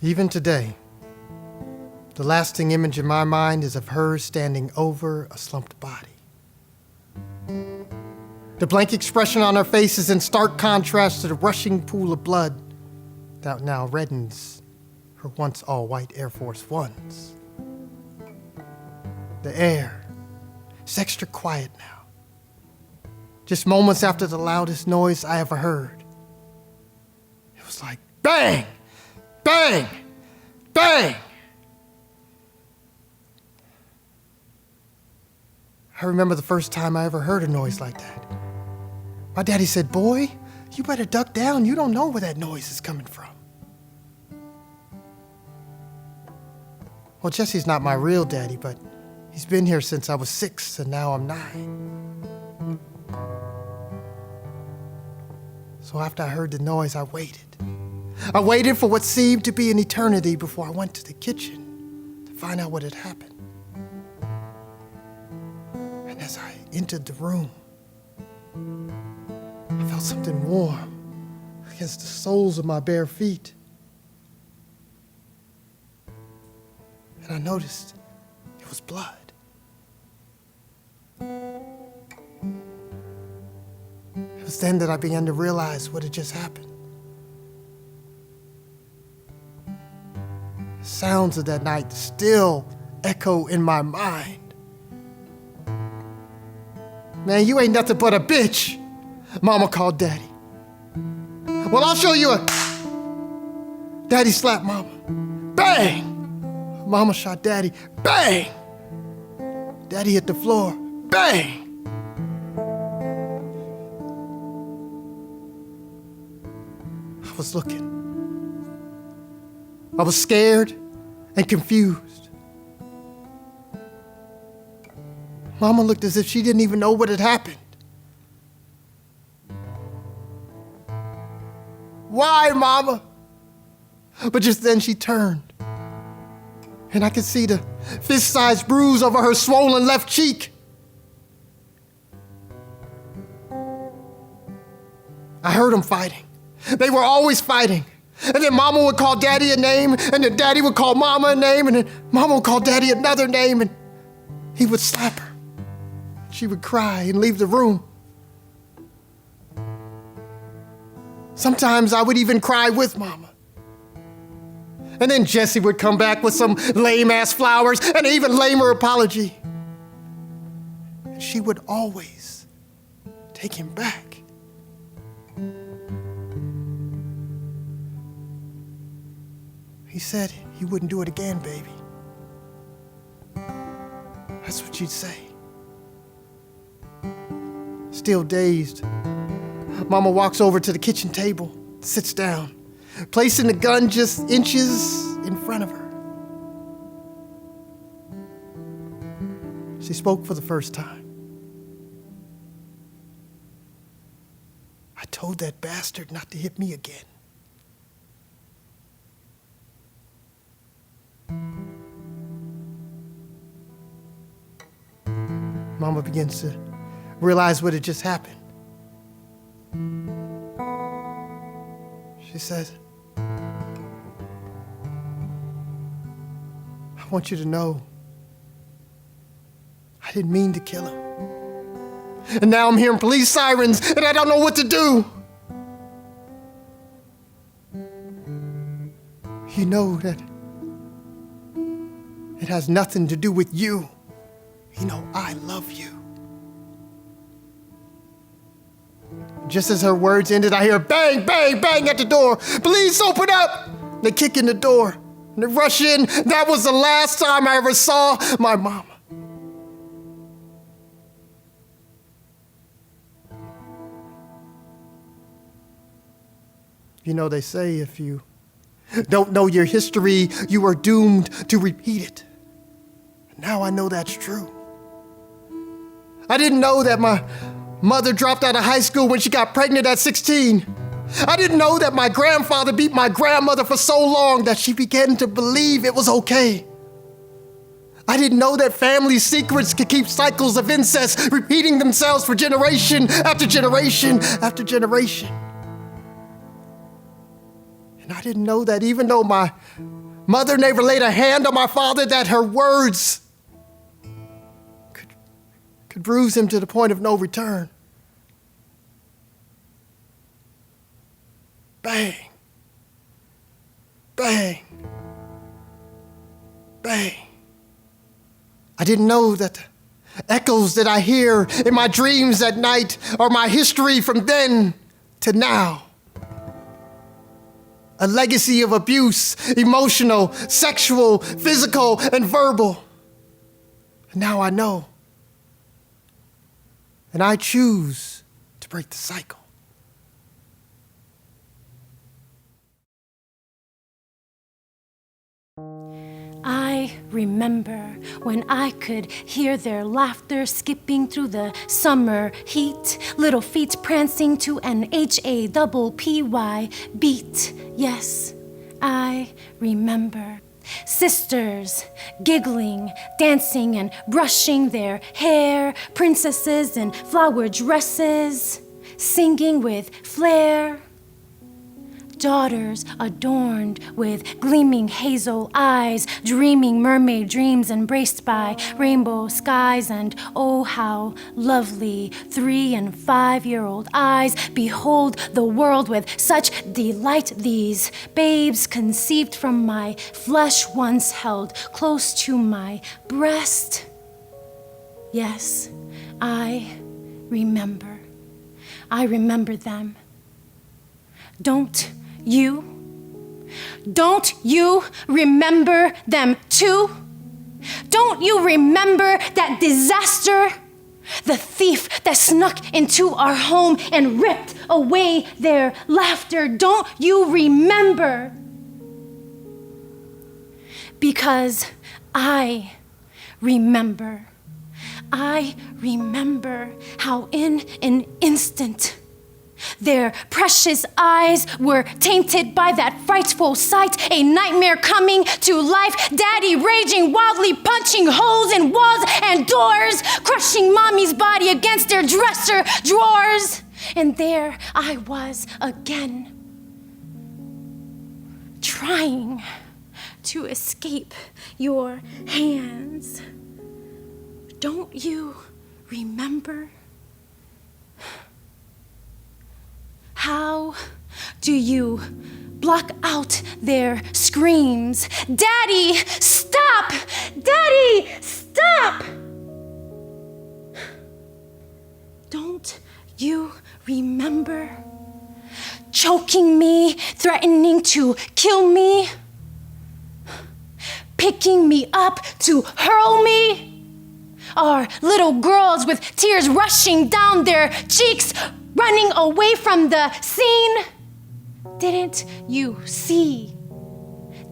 Even today, the lasting image in my mind is of her standing over a slumped body. The blank expression on her face is in stark contrast to the rushing pool of blood that now reddens her once all-white Air Force Ones. The air is extra quiet now, just moments after the loudest noise I ever heard. It was like bang, bang, bang. I remember the first time I ever heard a noise like that. My daddy said, "Boy, you better duck down. You don't know where that noise is coming from." Well, Jesse's not my real daddy, but he's been here since I was 6 and now I'm 9. So after I heard the noise, I waited. I waited for what seemed to be an eternity before I went to the kitchen to find out what had happened. And as I entered the room, I felt something warm against the soles of my bare feet. And I noticed it was blood. It was then that I began to realize what had just happened. The sounds of that night still echo in my mind. "Man, you ain't nothing but a bitch," Mama called Daddy. "Well, I'll show you a..." Daddy slapped Mama. Bang! Mama shot Daddy. Bang! Daddy hit the floor. Bang! I was looking. I was scared and confused. Mama looked as if she didn't even know what had happened. "Why, Mama?" But just then she turned, and I could see the fist-sized bruise over her swollen left cheek. I heard them fighting. They were always fighting. And then Mama would call Daddy a name, and then Daddy would call Mama a name, and then Mama would call Daddy another name, and he would slap her. She would cry and leave the room. Sometimes I would even cry with Mama. And then Jesse would come back with some lame-ass flowers and an even lamer apology. And she would always take him back. He said he wouldn't do it again, baby. That's what she'd say. Still dazed, Mama walks over to the kitchen table, sits down, placing the gun just inches in front of her. She spoke for the first time. "I told that bastard not to hit me again." Mama begins to realize what had just happened. She says, "I want you to know I didn't mean to kill him. And now I'm hearing police sirens and I don't know what to do. You know that it has nothing to do with you. You know I love you." Just as her words ended, I hear bang, bang, bang at the door. "Police, open up!" They kick in the door and they rush in. That was the last time I ever saw my mama. You know, they say if you don't know your history, you are doomed to repeat it. Now I know that's true. I didn't know that my mother dropped out of high school when she got pregnant at 16. I didn't know that my grandfather beat my grandmother for so long that she began to believe it was okay. I didn't know that family secrets could keep cycles of incest repeating themselves for generation after generation after generation. And I didn't know that even though my mother never laid a hand on my father, that her words could bruise him to the point of no return. Bang. Bang. Bang. I didn't know that the echoes that I hear in my dreams at night are my history from then to now. A legacy of abuse, emotional, sexual, physical, and verbal. And now I know. And I choose to break the cycle. I remember when I could hear their laughter skipping through the summer heat, little feet prancing to an HAPPY beat. Yes, I remember. Sisters giggling, dancing, and brushing their hair, princesses in flower dresses, singing with flair. Daughters adorned with gleaming hazel eyes, dreaming mermaid dreams embraced by rainbow skies, and oh how lovely 3- and 5-year-old eyes behold the world with such delight. These babes conceived from my flesh once held close to my breast. Yes, I remember them. Don't you remember them too? Don't you remember that disaster? The thief that snuck into our home and ripped away their laughter. Don't you remember? Because I remember. I remember how in an instant their precious eyes were tainted by that frightful sight, a nightmare coming to life, daddy raging wildly, punching holes in walls and doors, crushing mommy's body against their dresser drawers. And there I was again, trying to escape your hands. Don't you remember? How do you block out their screams? Daddy, stop! Daddy, stop! Don't you remember? Choking me, threatening to kill me, picking me up to hurl me. Our little girls with tears rushing down their cheeks, running away from the scene. Didn't you see?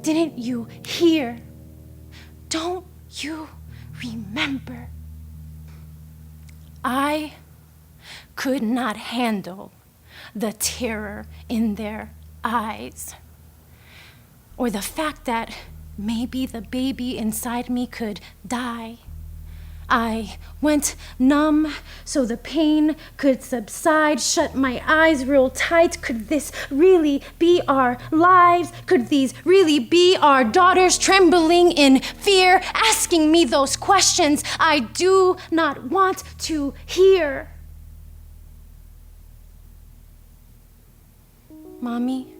Didn't you hear? Don't you remember? I could not handle the terror in their eyes, or the fact that maybe the baby inside me could die. I went numb so the pain could subside, shut my eyes real tight. Could this really be our lives? Could these really be our daughters, trembling in fear, asking me those questions I do not want to hear? Mommy,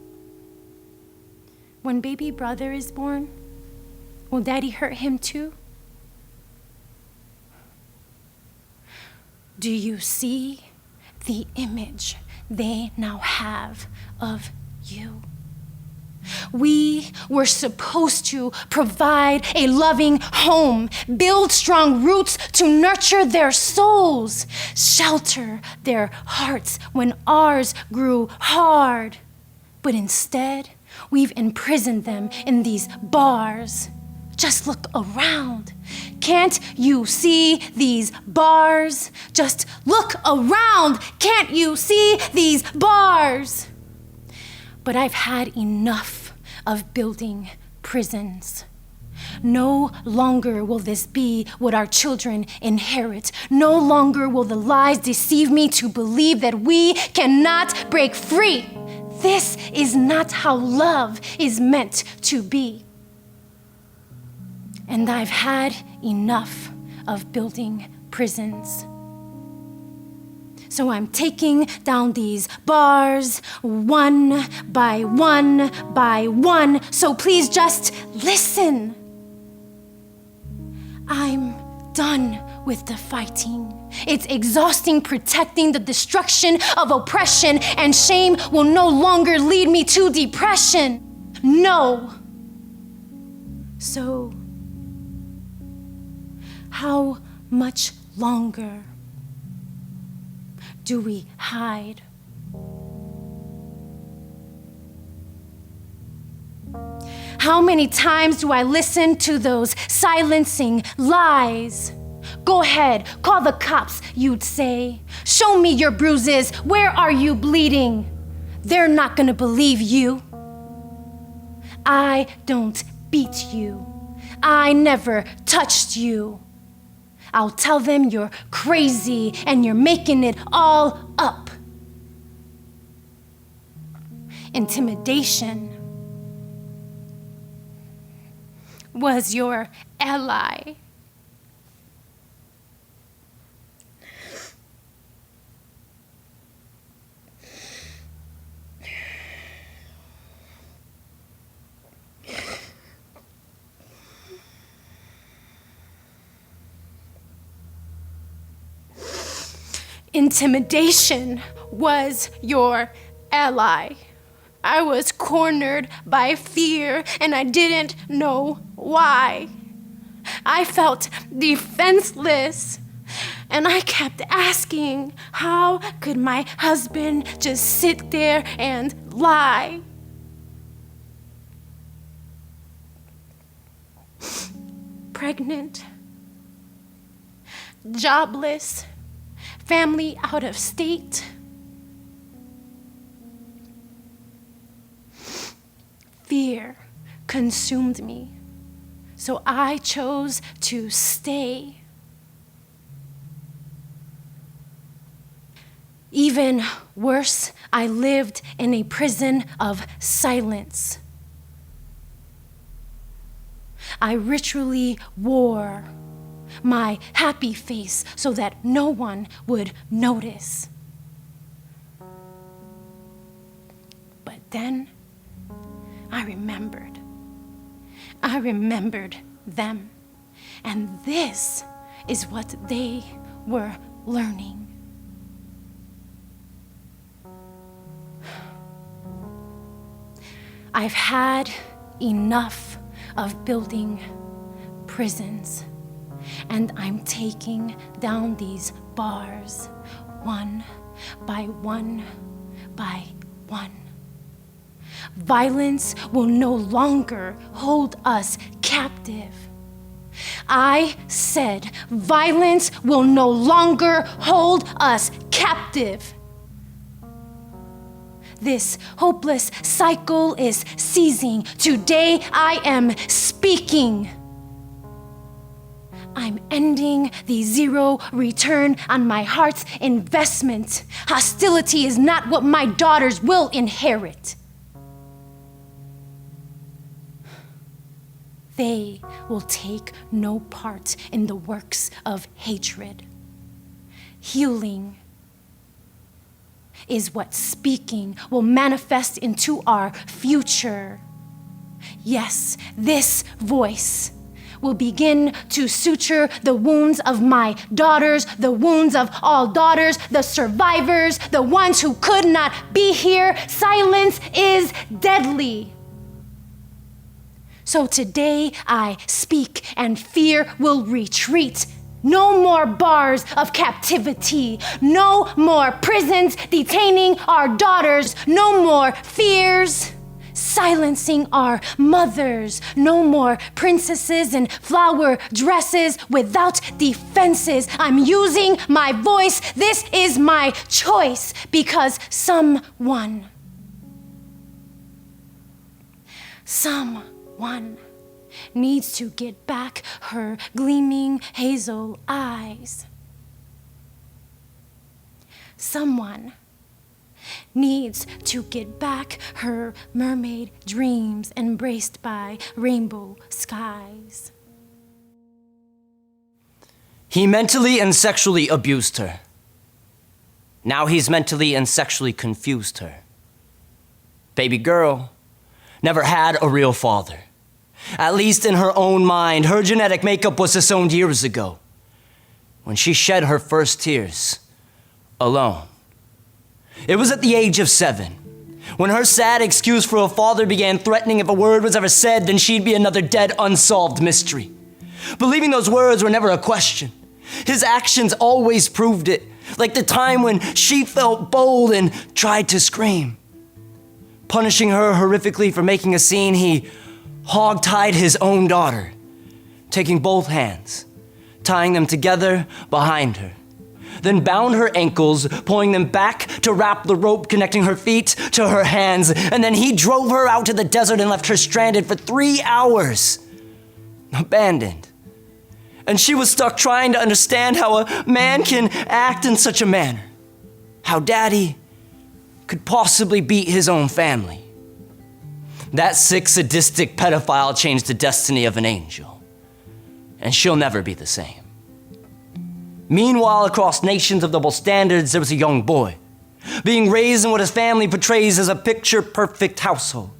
when baby brother is born, will Daddy hurt him too? Do you see the image they now have of you? We were supposed to provide a loving home, build strong roots to nurture their souls, shelter their hearts when ours grew hard. But instead, we've imprisoned them in these bars. Just look around. Can't you see these bars? Just look around. Can't you see these bars? But I've had enough of building prisons. No longer will this be what our children inherit. No longer will the lies deceive me to believe that we cannot break free. this is not how love is meant to be. And I've had enough of building prisons. So I'm taking down these bars one by one by one. So please just listen. I'm done with the fighting. It's exhausting protecting the destruction of oppression, and shame will no longer lead me to depression. No. So, how much longer do we hide? How many times do I listen to those silencing lies? Go ahead, call the cops, you'd say. Show me your bruises, where are you bleeding? They're not gonna believe you. I don't beat you. I never touched you. I'll tell them you're crazy and you're making it all up. Intimidation was your ally. Intimidation was your ally. I was cornered by fear and I didn't know why. I felt defenseless and I kept asking, how could my husband just sit there and lie? Pregnant, jobless, family out of state. Fear consumed me, so I chose to stay. Even worse, I lived in a prison of silence. I ritually wore my happy face so that no one would notice. But then I remembered them, and this is what they were learning. I've had enough of building prisons, and I'm taking down these bars one by one by one. Violence will no longer hold us captive. I said violence will no longer hold us captive. This hopeless cycle is ceasing. Today I am speaking. I'm ending the zero return on my heart's investment. Hostility is not what my daughters will inherit. They will take no part in the works of hatred. Healing is what speaking will manifest into our future. Yes, this voice will begin to suture the wounds of my daughters, the wounds of all daughters, the survivors, the ones who could not be here. Silence is deadly. So today I speak and fear will retreat. No more bars of captivity. No more prisons detaining our daughters. No more fears silencing our mothers. No more princesses in flower dresses without defenses. I'm using my voice. This is my choice because someone needs to get back her gleaming hazel eyes. Someone needs to get back her mermaid dreams embraced by rainbow skies. He mentally and sexually abused her. Now he's mentally and sexually confused her. Baby girl never had a real father. At least in her own mind, her genetic makeup was disowned years ago, when she shed her first tears alone. It was at the age of 7, when her sad excuse for a father began threatening if a word was ever said, then she'd be another dead, unsolved mystery. Believing those words were never a question. His actions always proved it, like the time when she felt bold and tried to scream. Punishing her horrifically for making a scene, he hog-tied his own daughter, taking both hands, tying them together behind her, then bound her ankles, pulling them back to wrap the rope connecting her feet to her hands, and then he drove her out to the desert and left her stranded for 3 hours, abandoned. And she was stuck trying to understand how a man can act in such a manner, how daddy could possibly beat his own family. That sick, sadistic pedophile changed the destiny of an angel, and she'll never be the same. Meanwhile, across nations of double standards, there was a young boy being raised in what his family portrays as a picture-perfect household.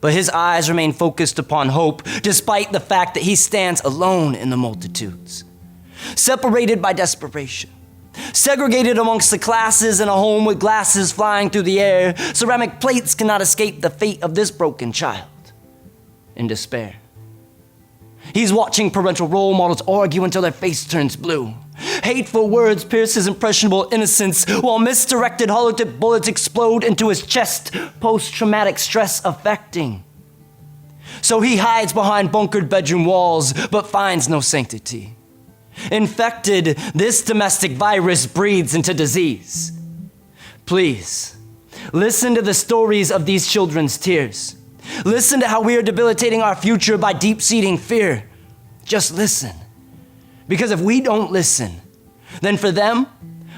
But his eyes remain focused upon hope, despite the fact that he stands alone in the multitudes, separated by desperation, segregated amongst the classes in a home with glasses flying through the air. Ceramic plates cannot escape the fate of this broken child. In despair, he's watching parental role models argue until their face turns blue. Hateful words pierce his impressionable innocence, while misdirected hollow-tip bullets explode into his chest, post-traumatic stress affecting. So he hides behind bunkered bedroom walls, but finds no sanctity. Infected, this domestic virus breeds into disease. Please, listen to the stories of these children's tears. Listen to how we are debilitating our future by deep-seating fear. Just listen. Because if we don't listen, then for them,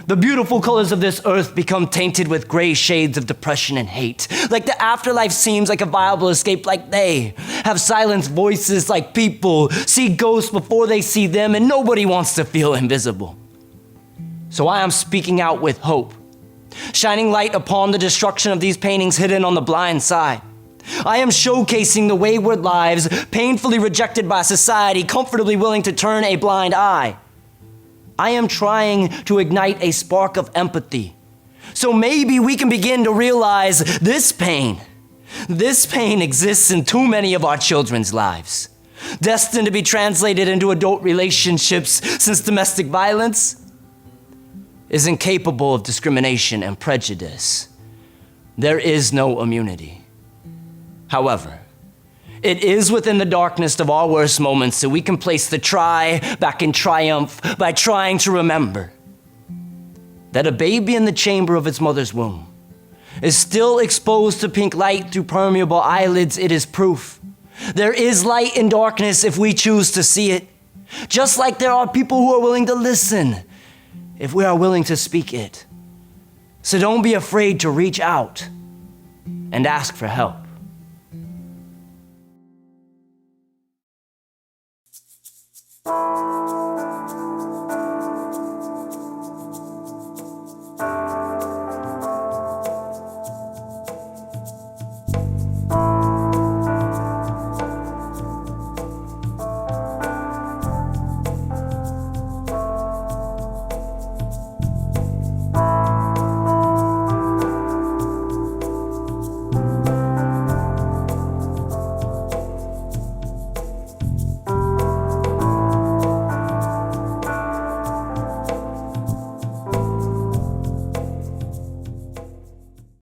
the beautiful colors of this earth become tainted with gray shades of depression and hate. Like the afterlife seems like a viable escape, like they have silenced voices like people see ghosts before they see them, and nobody wants to feel invisible. So I am speaking out with hope, shining light upon the destruction of these paintings hidden on the blind side. I am showcasing the wayward lives painfully rejected by society, comfortably willing to turn a blind eye. I am trying to ignite a spark of empathy, so maybe we can begin to realize this pain exists in too many of our children's lives, destined to be translated into adult relationships, since domestic violence is incapable of discrimination and prejudice. There is no immunity. However, it is within the darkness of our worst moments that we can place the try back in triumph by trying to remember that a baby in the chamber of its mother's womb is still exposed to pink light through permeable eyelids. It is proof there is light in darkness if we choose to see it, just like there are people who are willing to listen if we are willing to speak it. So don't be afraid to reach out and ask for help.